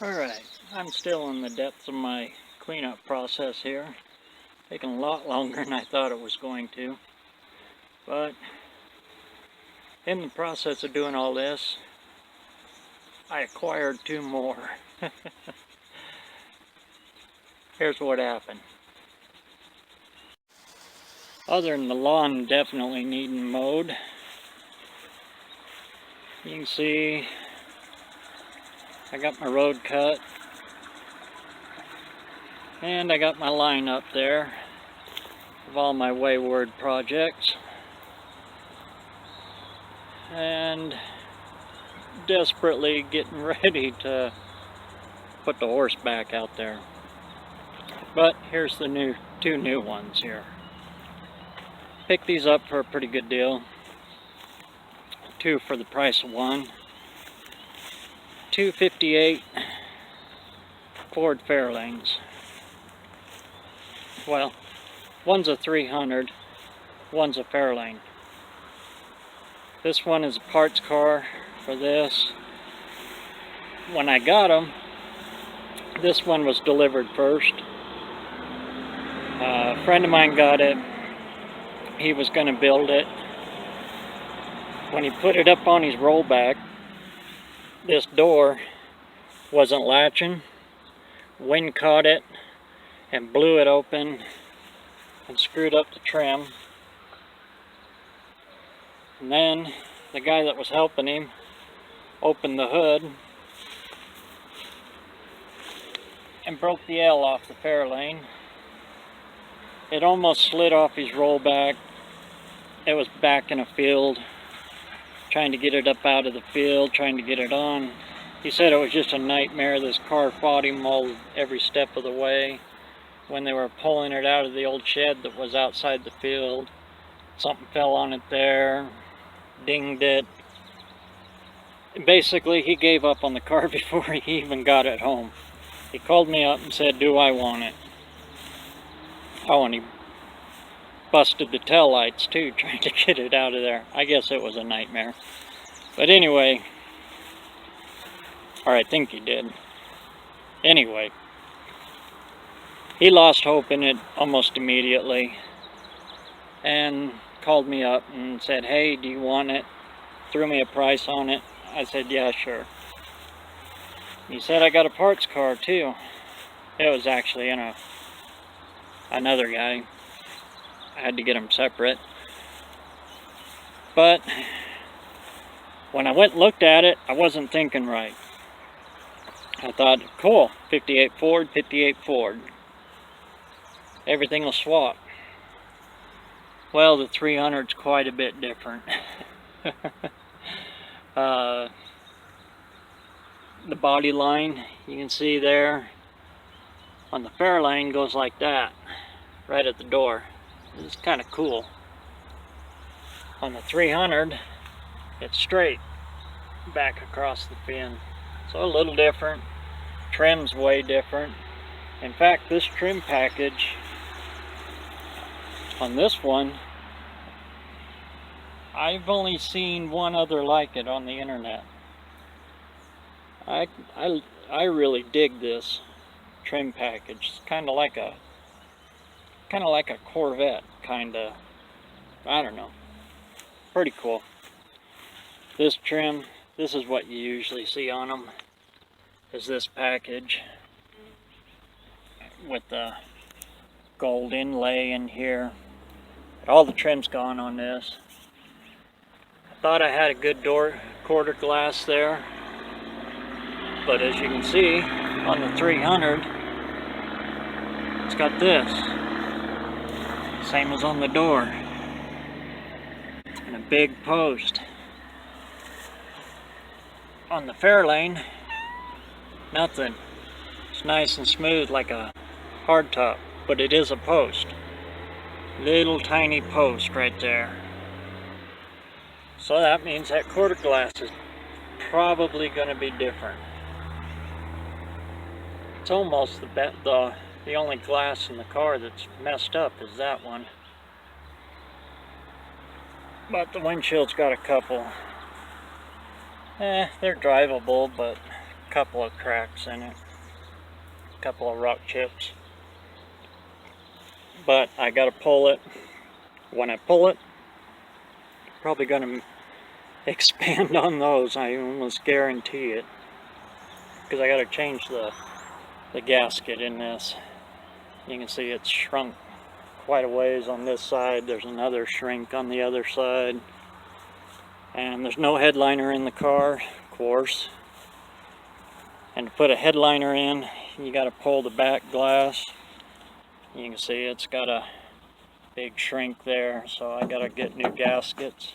Alright, I'm still in the depths of my cleanup process here. Taking a lot longer than I thought it was going to. But in the process of doing all this, I acquired two more. Here's what happened. Other than the lawn definitely needing mowed, you can see I got my road cut, and I got my line up there of all my wayward projects, and desperately getting ready to put the horse back out there. But here's the two new ones here. Picked these up for a pretty good deal. Two for the price of one. 258 Ford Fairlanes. Well, one's a 300, one's a Fairlane. This one is a parts car for this. When I got them, this one was delivered first. A friend of mine got it. He was going to build it. When he put it up on his rollback, this door wasn't latching. Wind caught it and blew it open and screwed up the trim. And then the guy that was helping him opened the hood and broke the L off the Fairlane. It almost slid off his rollback. It was back in a field, trying to get it up out of the field, trying to get it on. He said it was just a nightmare. This car fought him every step of the way. When they were pulling it out of the old shed that was outside the field, something fell on it there, dinged it. Basically, he gave up on the car before he even got it home. He called me up and said, "Do I want it?" Oh, and he busted the tail lights too, trying to get it out of there. I guess it was a nightmare. But anyway, or I think he did. Anyway, he lost hope in it almost immediately and called me up and said, "Hey, do you want it?" Threw me a price on it. I said, "Yeah, sure." He said, "I got a parts car too." It was actually in another guy. I had to get them separate. But when I went and looked at it, I wasn't thinking right. I thought, cool, 58 Ford, 58 Ford. Everything will swap. Well, the 300's quite a bit different. The body line, you can see there, on the Fairlane goes like that, right at the door. It's kind of cool. On the 300, it's straight back across the fin. So a little different. Trim's way different. In fact, this trim package on this one, I've only seen one other like it on the internet. I really dig this trim package. It's kind of like a Corvette, I don't know. Pretty cool. This trim, this is what you usually see on them, is this package with the gold inlay in here. All the trim's gone on this. I thought I had a good quarter glass there, but as you can see on the 300, it's got this. Same as on the door. And a big post. On the Fairlane, nothing. It's nice and smooth like a hardtop, but it is a post. Little tiny post right there. So that means that quarter glass is probably going to be different. It's almost the only glass in the car that's messed up is that one. But the windshield's got a couple. They're drivable, but a couple of cracks in it, a couple of rock chips. But I gotta pull it. When I pull it, probably gonna expand on those. I almost guarantee it, because I gotta change the gasket in this. You can see it's shrunk quite a ways on this side. There's another shrink on the other side, and there's no headliner in the car, of course. And to put a headliner in, you got to pull the back glass. You can see it's got a big shrink there, so I got to get new gaskets.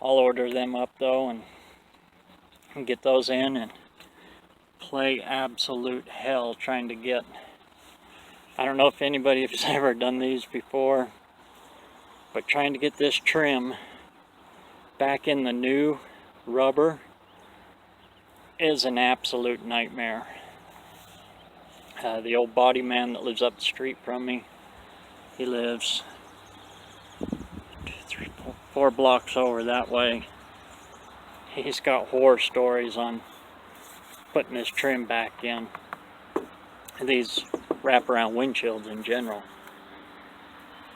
I'll order them up though and get those in, and play absolute hell trying to get, I don't know if anybody has ever done these before, but trying to get this trim back in the new rubber is an absolute nightmare. The old body man that lives up the street from me, he lives 2, 3, 4 blocks over that way. He's got horror stories on putting his trim back in. These wraparound windshields in general.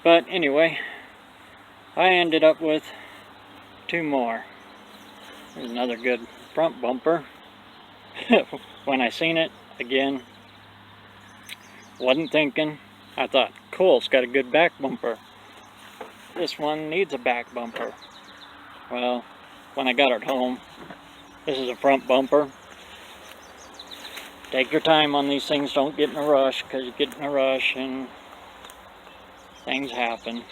But anyway, I ended up with 2 more. There's another good front bumper. When I seen it, again, wasn't thinking. I thought, cool, it's got a good back bumper. This one needs a back bumper. Well, when I got it home, this is a front bumper. Take your time on these things, don't get in a rush, because you get in a rush and things happen.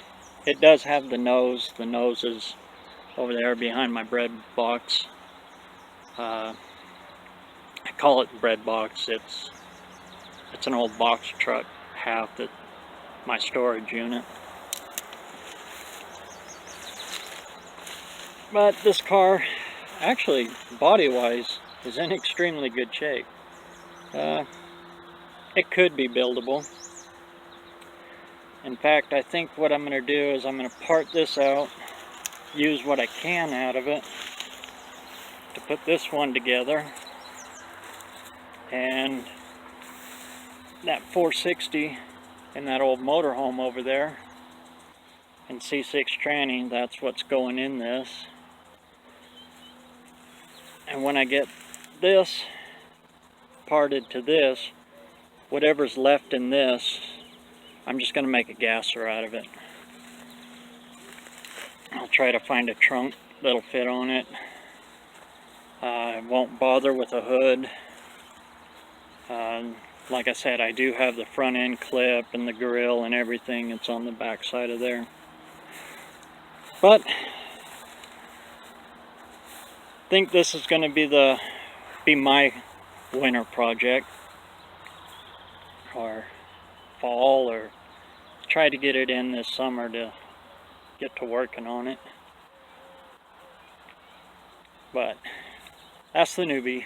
It does have the nose. The nose is over there behind my bread box. I call it bread box. It's an old box truck half that my storage unit. But this car, actually, body-wise, is in extremely good shape. It could be buildable. In fact, I think what I'm going to do is I'm going to part this out, use what I can out of it to put this one together, and that 460 in that old motorhome over there and C6 tranny, that's what's going in this. And when I get this parted to this, whatever's left in this, I'm just going to make a gasser out of it. I'll try to find a trunk that'll fit on it. I won't bother with a hood. Like I said, I do have the front end clip and the grill and everything. It's on the back side of there. But I think this is going to be my winter project, or fall, or try to get it in this summer to get to working on it. But that's the newbie.